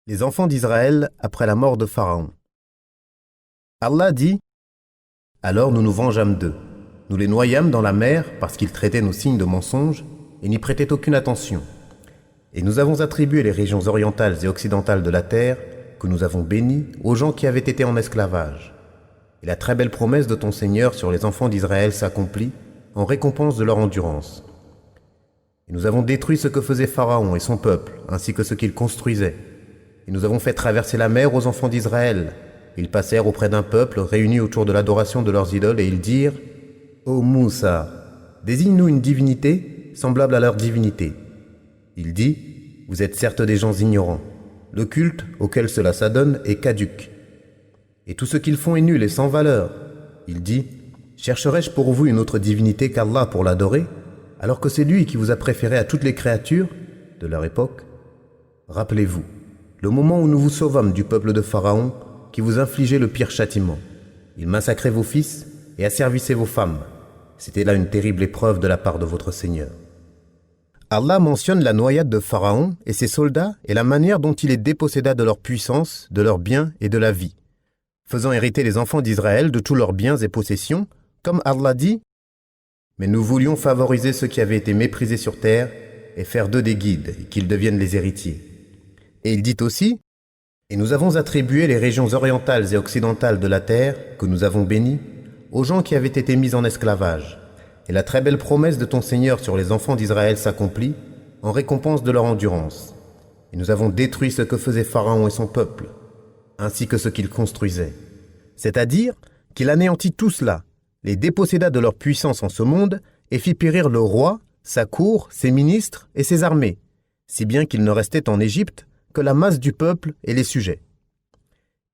Les enfants d'Israël après la mort de Pharaon. Allah dit : alors nous nous vengeâmes d'eux. Nous les noyâmes dans la mer parce qu'ils traitaient nos signes de mensonges et n'y prêtaient aucune attention. Et nous avons attribué les régions orientales et occidentales de la terre, que nous avons bénies, aux gens qui avaient été en esclavage. Et la très belle promesse de ton Seigneur sur les enfants d'Israël s'accomplit en récompense de leur endurance. Et nous avons détruit ce que faisait Pharaon et son peuple, ainsi que ce qu'il construisait. Et nous avons fait traverser la mer aux enfants d'Israël. Ils passèrent auprès d'un peuple réuni autour de l'adoration de leurs idoles et ils dirent : Ô Moussa, désigne-nous une divinité semblable à leur divinité. Il dit : vous êtes certes des gens ignorants. Le culte auquel cela s'adonne est caduc. Et tout ce qu'ils font est nul et sans valeur. Il dit : chercherai-je pour vous une autre divinité qu'Allah pour l'adorer, alors que c'est lui qui vous a préféré à toutes les créatures de leur époque ? Rappelez-vous, le moment où nous vous sauvâmes du peuple de Pharaon, qui vous infligeait le pire châtiment. Il massacrait vos fils et asservissait vos femmes. C'était là une terrible épreuve de la part de votre Seigneur. Allah mentionne la noyade de Pharaon et ses soldats et la manière dont il les déposséda de leur puissance, de leurs biens et de la vie, faisant hériter les enfants d'Israël de tous leurs biens et possessions, comme Allah dit : mais nous voulions favoriser ceux qui avaient été méprisés sur terre et faire d'eux des guides et qu'ils deviennent les héritiers. Et il dit aussi : et nous avons attribué les régions orientales et occidentales de la terre, que nous avons bénies, aux gens qui avaient été mis en esclavage. Et la très belle promesse de ton Seigneur sur les enfants d'Israël s'accomplit en récompense de leur endurance. Et nous avons détruit ce que faisait Pharaon et son peuple, ainsi que ce qu'il construisait. C'est-à-dire qu'il anéantit tout cela, les déposséda de leur puissance en ce monde et fit périr le roi, sa cour, ses ministres et ses armées, si bien qu'il ne restait en Égypte que la masse du peuple et les sujets.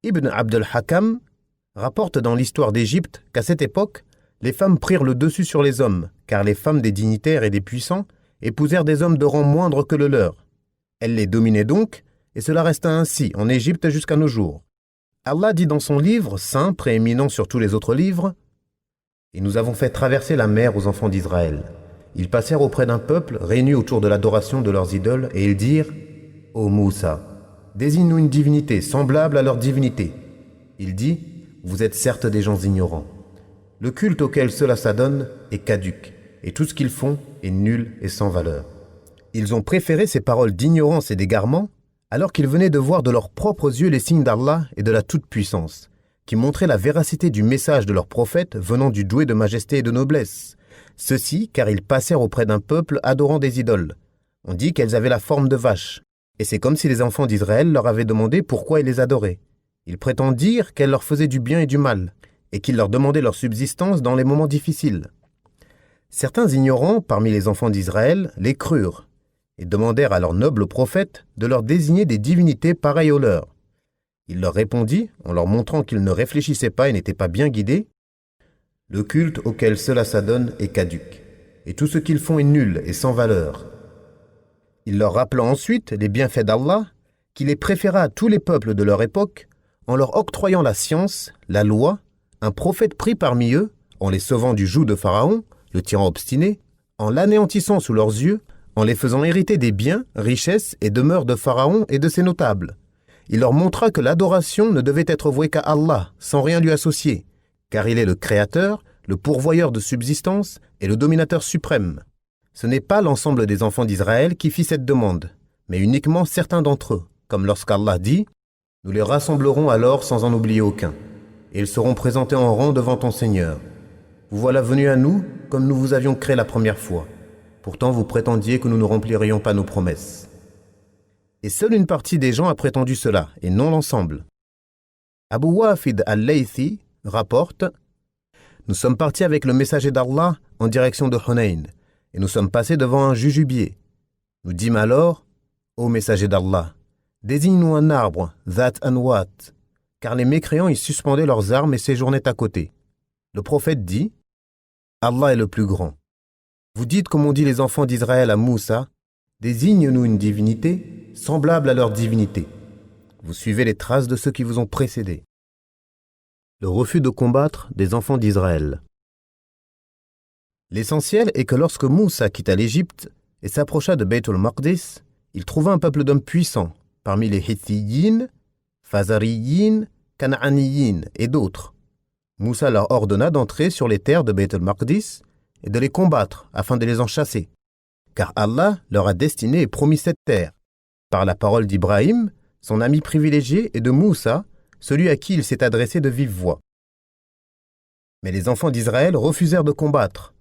Ibn Abd al-Hakam rapporte dans l'histoire d'Égypte qu'à cette époque, les femmes prirent le dessus sur les hommes, car les femmes des dignitaires et des puissants épousèrent des hommes de rang moindre que le leur. Elles les dominaient donc, et cela resta ainsi en Égypte jusqu'à nos jours. Allah dit dans son livre, saint, prééminent sur tous les autres livres : et nous avons fait traverser la mer aux enfants d'Israël. Ils passèrent auprès d'un peuple réuni autour de l'adoration de leurs idoles, et ils dirent : Ô Moussa, désigne-nous une divinité semblable à leur divinité. Il dit : vous êtes certes des gens ignorants. Le culte auquel cela s'adonne est caduc, et tout ce qu'ils font est nul et sans valeur. Ils ont préféré ces paroles d'ignorance et d'égarement, alors qu'ils venaient de voir de leurs propres yeux les signes d'Allah et de la toute-puissance, qui montraient la véracité du message de leur prophète venant du doué de majesté et de noblesse. Ceci car ils passèrent auprès d'un peuple adorant des idoles. On dit qu'elles avaient la forme de vaches, et c'est comme si les enfants d'Israël leur avaient demandé pourquoi ils les adoraient. Ils prétendirent qu'elles leur faisaient du bien et du mal, et qu'ils leur demandaient leur subsistance dans les moments difficiles. Certains ignorants, parmi les enfants d'Israël, les crurent, et demandèrent à leur noble prophète de leur désigner des divinités pareilles aux leurs. Il leur répondit, en leur montrant qu'ils ne réfléchissaient pas et n'étaient pas bien guidés : le culte auquel cela s'adonne est caduc, et tout ce qu'ils font est nul et sans valeur. Il leur rappela ensuite les bienfaits d'Allah, qui les préféra à tous les peuples de leur époque, en leur octroyant la science, la loi, un prophète pris parmi eux, en les sauvant du joug de Pharaon, le tyran obstiné, en l'anéantissant sous leurs yeux, en les faisant hériter des biens, richesses et demeures de Pharaon et de ses notables. Il leur montra que l'adoration ne devait être vouée qu'à Allah, sans rien lui associer, car il est le Créateur, le pourvoyeur de subsistance et le dominateur suprême. Ce n'est pas l'ensemble des enfants d'Israël qui fit cette demande, mais uniquement certains d'entre eux, comme lorsqu'Allah dit : nous les rassemblerons alors sans en oublier aucun, et ils seront présentés en rang devant ton Seigneur. Vous voilà venus à nous comme nous vous avions créé la première fois. Pourtant vous prétendiez que nous ne remplirions pas nos promesses. Et seule une partie des gens a prétendu cela, et non l'ensemble. Abu Wafid al-Laythi rapporte : nous sommes partis avec le messager d'Allah en direction de Hunayn, et nous sommes passés devant un jujubier. Nous dîmes alors : ô messager d'Allah, désigne-nous un arbre, Zat Anwat, car les mécréants y suspendaient leurs armes et séjournaient à côté. Le prophète dit : Allah est le plus grand. Vous dites comme on dit les enfants d'Israël à Moussa : désigne-nous une divinité semblable à leur divinité. Vous suivez les traces de ceux qui vous ont précédés. Le refus de combattre des enfants d'Israël. L'essentiel est que lorsque Moussa quitta l'Égypte et s'approcha de Beit al-Maqdis, il trouva un peuple d'hommes puissants, parmi les Hittiyin, Fazariyin, Canaaniyin et d'autres. Moussa leur ordonna d'entrer sur les terres de Beit el-Maqdis et de les combattre afin de les en chasser. Car Allah leur a destiné et promis cette terre, par la parole d'Ibrahim, son ami privilégié, et de Moussa, celui à qui il s'est adressé de vive voix. Mais les enfants d'Israël refusèrent de combattre.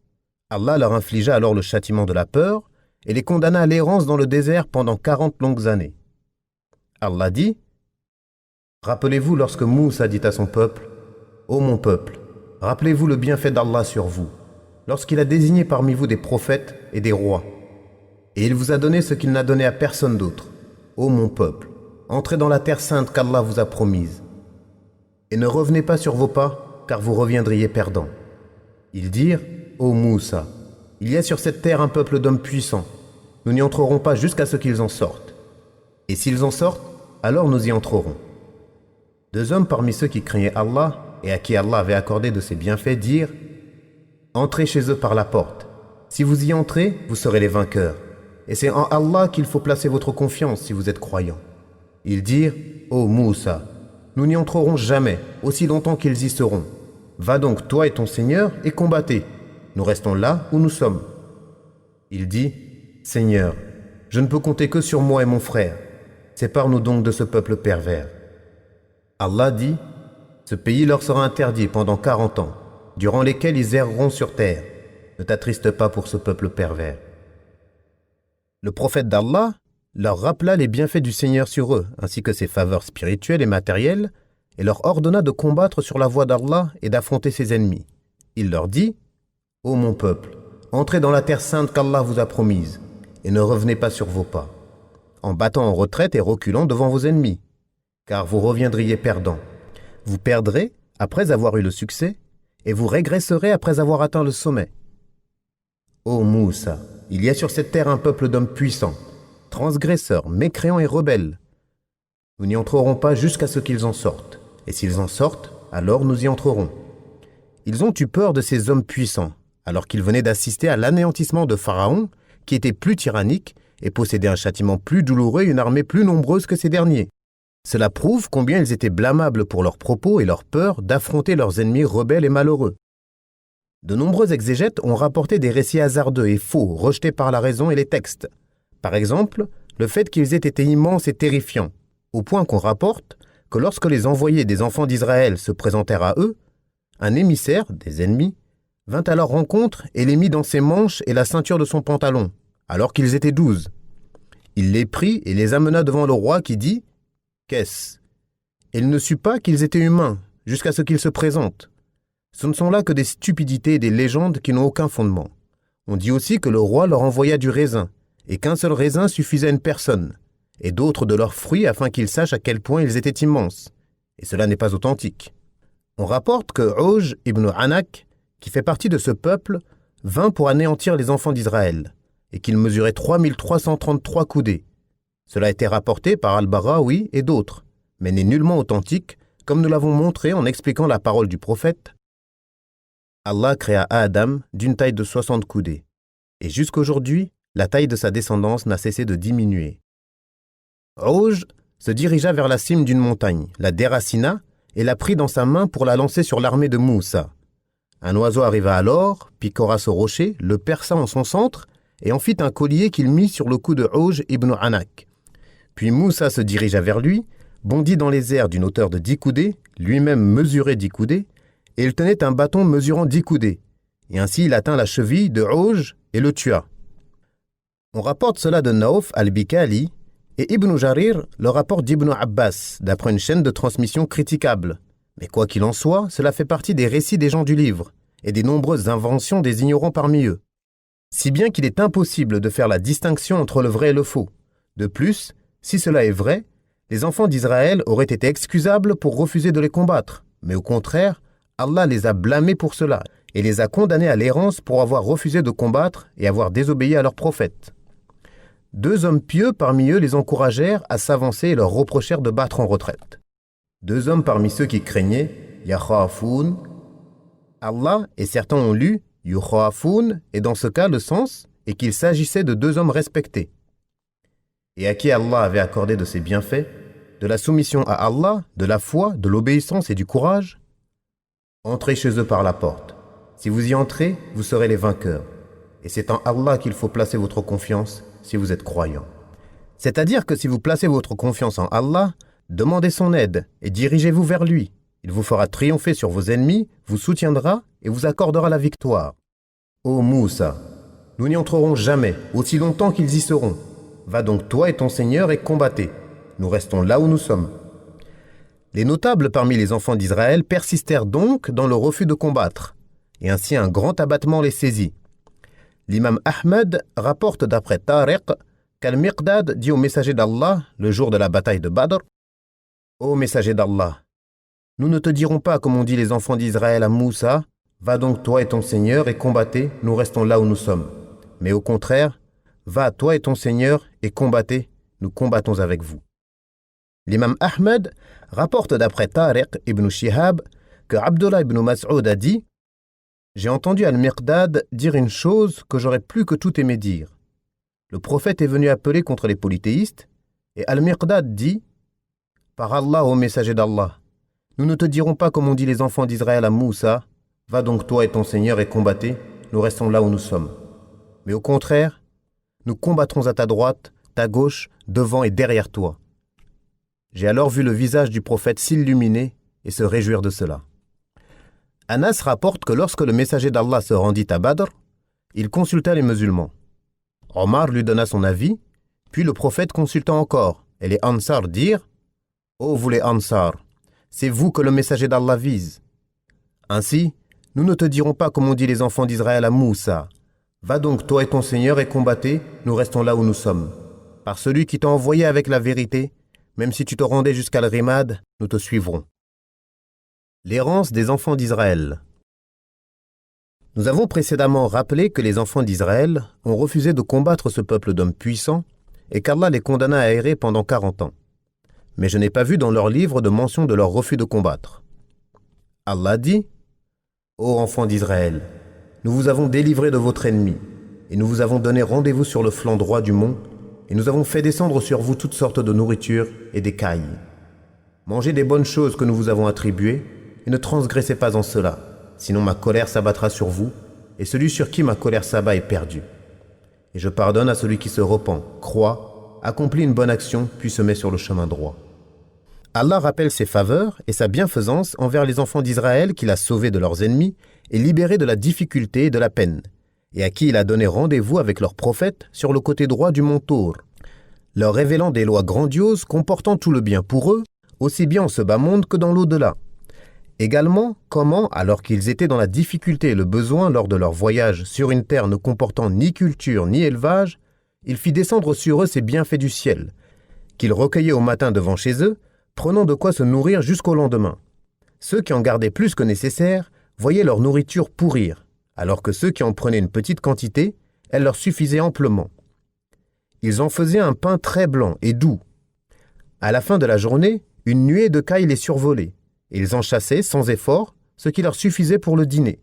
Allah leur infligea alors le châtiment de la peur et les condamna à l'errance dans le désert pendant 40 longues années. Allah dit, « Rappelez-vous lorsque Moussa dit à son peuple, « Ô mon peuple, rappelez-vous le bienfait d'Allah sur vous, lorsqu'il a désigné parmi vous des prophètes et des rois. Et il vous a donné ce qu'il n'a donné à personne d'autre. Ô mon peuple, entrez dans la terre sainte qu'Allah vous a promise. Et ne revenez pas sur vos pas, car vous reviendriez perdants. » Ils dirent, « Ô Moussa, il y a sur cette terre un peuple d'hommes puissants. Nous n'y entrerons pas jusqu'à ce qu'ils en sortent. Et s'ils en sortent, alors nous y entrerons. » Deux hommes parmi ceux qui craignaient Allah et à qui Allah avait accordé de ses bienfaits dirent, « Entrez chez eux par la porte. Si vous y entrez, vous serez les vainqueurs. Et c'est en Allah qu'il faut placer votre confiance si vous êtes croyants. » Ils dirent, « Ô Moussa, nous n'y entrerons jamais, aussi longtemps qu'ils y seront. Va donc, toi et ton Seigneur, et combattez. Nous restons là où nous sommes. » Il dit, « Seigneur, je ne peux compter que sur moi et mon frère. Sépare-nous donc de ce peuple pervers. » Allah dit, « Ce pays leur sera interdit pendant 40 ans, durant lesquels ils erreront sur terre. Ne t'attriste pas pour ce peuple pervers. » Le prophète d'Allah leur rappela les bienfaits du Seigneur sur eux, ainsi que ses faveurs spirituelles et matérielles, et leur ordonna de combattre sur la voie d'Allah et d'affronter ses ennemis. Il leur dit, « Ô mon peuple, entrez dans la terre sainte qu'Allah vous a promise, et ne revenez pas sur vos pas, en battant en retraite et reculant devant vos ennemis, car vous reviendriez perdants. Vous perdrez après avoir eu le succès, et vous régresserez après avoir atteint le sommet. Ô Moussa, il y a sur cette terre un peuple d'hommes puissants, transgresseurs, mécréants et rebelles. Nous n'y entrerons pas jusqu'à ce qu'ils en sortent, et s'ils en sortent, alors nous y entrerons. » Ils ont eu peur de ces hommes puissants, alors qu'ils venaient d'assister à l'anéantissement de Pharaon, qui était plus tyrannique et possédait un châtiment plus douloureux et une armée plus nombreuse que ces derniers. Cela prouve combien ils étaient blâmables pour leurs propos et leur peur d'affronter leurs ennemis rebelles et malheureux. De nombreux exégètes ont rapporté des récits hasardeux et faux, rejetés par la raison et les textes. Par exemple, le fait qu'ils aient été immenses et terrifiants, au point qu'on rapporte que lorsque les envoyés des enfants d'Israël se présentèrent à eux, un émissaire, des ennemis, vint à leur rencontre et les mit dans ses manches et la ceinture de son pantalon, alors qu'ils étaient 12. Il les prit et les amena devant le roi qui dit, « Qu'est-ce » Et il ne sut pas qu'ils étaient humains, jusqu'à ce qu'ils se présentent. Ce ne sont là que des stupidités et des légendes qui n'ont aucun fondement. On dit aussi que le roi leur envoya du raisin, et qu'un seul raisin suffisait à une personne, et d'autres de leurs fruits afin qu'ils sachent à quel point ils étaient immenses. Et cela n'est pas authentique. On rapporte que Auj ibn Anak, qui fait partie de ce peuple, vint pour anéantir les enfants d'Israël, et qu'il mesurait 3333 coudées. Cela a été rapporté par Al-Barawi et d'autres, mais n'est nullement authentique, comme nous l'avons montré en expliquant la parole du prophète. Allah créa Adam d'une taille de 60 coudées, et jusqu'aujourd'hui, la taille de sa descendance n'a cessé de diminuer. Auj se dirigea vers la cime d'une montagne, la déracina et la prit dans sa main pour la lancer sur l'armée de Moussa. Un oiseau arriva alors, picora ce rocher, le perça en son centre et en fit un collier qu'il mit sur le cou de Auj ibn Anak. Puis Moussa se dirigea vers lui, bondit dans les airs d'une hauteur de 10 coudées, lui-même mesurait 10 coudées, et il tenait un bâton mesurant 10 coudées. Et ainsi il atteint la cheville de Auj et le tua. On rapporte cela de Nauf al-Bikali, et Ibn Jarir le rapporte d'Ibn Abbas, d'après une chaîne de transmission critiquable. Mais quoi qu'il en soit, cela fait partie des récits des gens du livre, et des nombreuses inventions des ignorants parmi eux. Si bien qu'il est impossible de faire la distinction entre le vrai et le faux. De plus, si cela est vrai, les enfants d'Israël auraient été excusables pour refuser de les combattre, mais au contraire, Allah les a blâmés pour cela, et les a condamnés à l'errance pour avoir refusé de combattre et avoir désobéi à leur prophète. 2 hommes pieux parmi eux les encouragèrent à s'avancer et leur reprochèrent de battre en retraite. 2 hommes parmi ceux qui craignaient, Yakhafoun. Allah et certains ont lu Yukhafoun, et dans ce cas le sens est qu'il s'agissait de 2 hommes respectés. et à qui Allah avait accordé de ses bienfaits, de la soumission à Allah, de la foi, de l'obéissance et du courage, entrez chez eux par la porte. Si vous y entrez, vous serez les vainqueurs. Et c'est en Allah qu'il faut placer votre confiance si vous êtes croyant. C'est-à-dire que si vous placez votre confiance en Allah, demandez son aide et dirigez-vous vers lui. Il vous fera triompher sur vos ennemis, vous soutiendra et vous accordera la victoire. Ô Moussa, nous n'y entrerons jamais, aussi longtemps qu'ils y seront. Va donc toi et ton Seigneur et combattez. Nous restons là où nous sommes. Les notables parmi les enfants d'Israël persistèrent donc dans le refus de combattre, et ainsi un grand abattement les saisit. L'imam Ahmed rapporte d'après Tariq qu'Al-Miqdad dit au messager d'Allah, le jour de la bataille de Badr, « Ô messager d'Allah, nous ne te dirons pas comme on dit les enfants d'Israël à Moussa, va donc toi et ton Seigneur et combattez, nous restons là où nous sommes. Mais au contraire, va toi et ton Seigneur et combattez, nous combattons avec vous. » L'imam Ahmed rapporte d'après Tariq ibn Shihab que Abdullah ibn Mas'ud a dit « J'ai entendu Al-Miqdad dire une chose que j'aurais plus que tout aimé dire. Le prophète est venu appeler contre les polythéistes et Al-Miqdad dit « Par Allah, ô messager d'Allah, nous ne te dirons pas comme on dit les enfants d'Israël à Moussa, va donc toi et ton Seigneur et combattez, nous restons là où nous sommes. Mais au contraire, nous combattrons à ta droite, ta gauche, devant et derrière toi. » J'ai alors vu le visage du prophète s'illuminer et se réjouir de cela. Anas rapporte que lorsque le messager d'Allah se rendit à Badr, il consulta les musulmans. Omar lui donna son avis, puis le prophète consulta encore, et les Ansar dirent « Ô vous les Ansar, c'est vous que le messager d'Allah vise. Ainsi, nous ne te dirons pas comme on dit les enfants d'Israël à Moussa. Va donc toi et ton Seigneur et combattez, nous restons là où nous sommes. Par celui qui t'a envoyé avec la vérité, même si tu te rendais jusqu'à Al-Rimad, nous te suivrons. » L'errance des enfants d'Israël. Nous avons précédemment rappelé que les enfants d'Israël ont refusé de combattre ce peuple d'hommes puissants et qu'Allah les condamna à errer pendant 40 ans. Mais je n'ai pas vu dans leur livre de mention de leur refus de combattre. Allah dit « Ô enfants d'Israël, nous vous avons délivrés de votre ennemi, et nous vous avons donné rendez-vous sur le flanc droit du mont, et nous avons fait descendre sur vous toutes sortes de nourriture et d'écailles. Mangez des bonnes choses que nous vous avons attribuées, et ne transgressez pas en cela, sinon ma colère s'abattra sur vous, et celui sur qui ma colère s'abat est perdu. Et je pardonne à celui qui se repent, croit, accomplit une bonne action, puis se met sur le chemin droit. » Allah rappelle ses faveurs et sa bienfaisance envers les enfants d'Israël qu'il a sauvés de leurs ennemis et libérés de la difficulté et de la peine, et à qui il a donné rendez-vous avec leurs prophètes sur le côté droit du mont Tour, leur révélant des lois grandioses comportant tout le bien pour eux, aussi bien en ce bas monde que dans l'au-delà. Également, comment, alors qu'ils étaient dans la difficulté et le besoin lors de leur voyage sur une terre ne comportant ni culture ni élevage, il fit descendre sur eux ses bienfaits du ciel, qu'ils recueillaient au matin devant chez eux, prenant de quoi se nourrir jusqu'au lendemain. Ceux qui en gardaient plus que nécessaire voyaient leur nourriture pourrir, alors que ceux qui en prenaient une petite quantité, elle leur suffisait amplement. Ils en faisaient un pain très blanc et doux. À la fin de la journée, une nuée de cailles les survolait, et ils en chassaient sans effort, ce qui leur suffisait pour le dîner.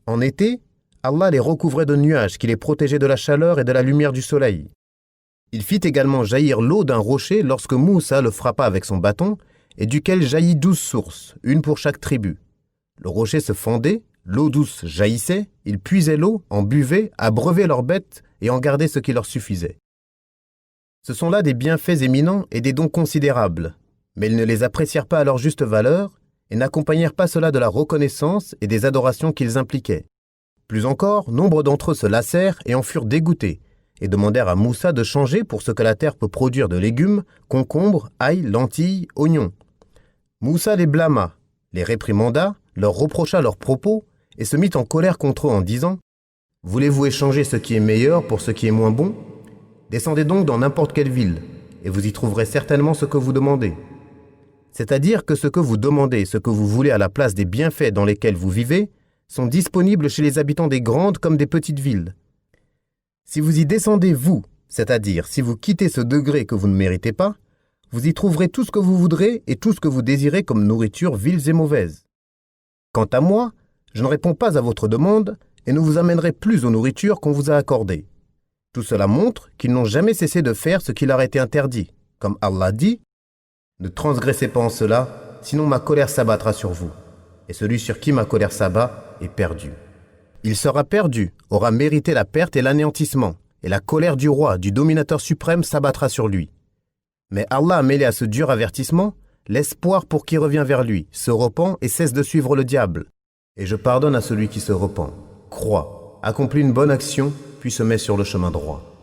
En été, Allah les recouvrait de nuages qui les protégeaient de la chaleur et de la lumière du soleil. Il fit également jaillir l'eau d'un rocher lorsque Moussa le frappa avec son bâton, et duquel jaillit 12 sources, une pour chaque tribu. Le rocher se fendait, l'eau douce jaillissait, ils puisaient l'eau, en buvaient, abreuvaient leurs bêtes et en gardaient ce qui leur suffisait. Ce sont là des bienfaits éminents et des dons considérables, mais ils ne les apprécièrent pas à leur juste valeur et n'accompagnèrent pas cela de la reconnaissance et des adorations qu'ils impliquaient. Plus encore, nombre d'entre eux se lassèrent et en furent dégoûtés, et demandèrent à Moussa de changer pour ce que la terre peut produire de légumes, concombres, ail, lentilles, oignons. Moussa les blâma, les réprimanda, leur reprocha leurs propos et se mit en colère contre eux en disant « Voulez-vous échanger ce qui est meilleur pour ce qui est moins bon ? Descendez donc dans n'importe quelle ville, et vous y trouverez certainement ce que vous demandez. C'est-à-dire que ce que vous demandez et ce que vous voulez à la place des bienfaits dans lesquels vous vivez sont disponibles chez les habitants des grandes comme des petites villes. Si vous y descendez vous, c'est-à-dire si vous quittez ce degré que vous ne méritez pas, vous y trouverez tout ce que vous voudrez et tout ce que vous désirez comme nourriture viles et mauvaises. Quant à moi, je ne réponds pas à votre demande et ne vous amènerai plus aux nourritures qu'on vous a accordées. Tout cela montre qu'ils n'ont jamais cessé de faire ce qui leur a été interdit. Comme Allah dit, « Ne transgressez pas en cela, sinon ma colère s'abattra sur vous. Et celui sur qui ma colère s'abat est perdu. » Il sera perdu, aura mérité la perte et l'anéantissement, et la colère du roi, du dominateur suprême s'abattra sur lui. Mais Allah a mêlé à ce dur avertissement l'espoir pour qui revient vers lui, se repent et cesse de suivre le diable. Et je pardonne à celui qui se repent, croit, accomplit une bonne action, puis se met sur le chemin droit.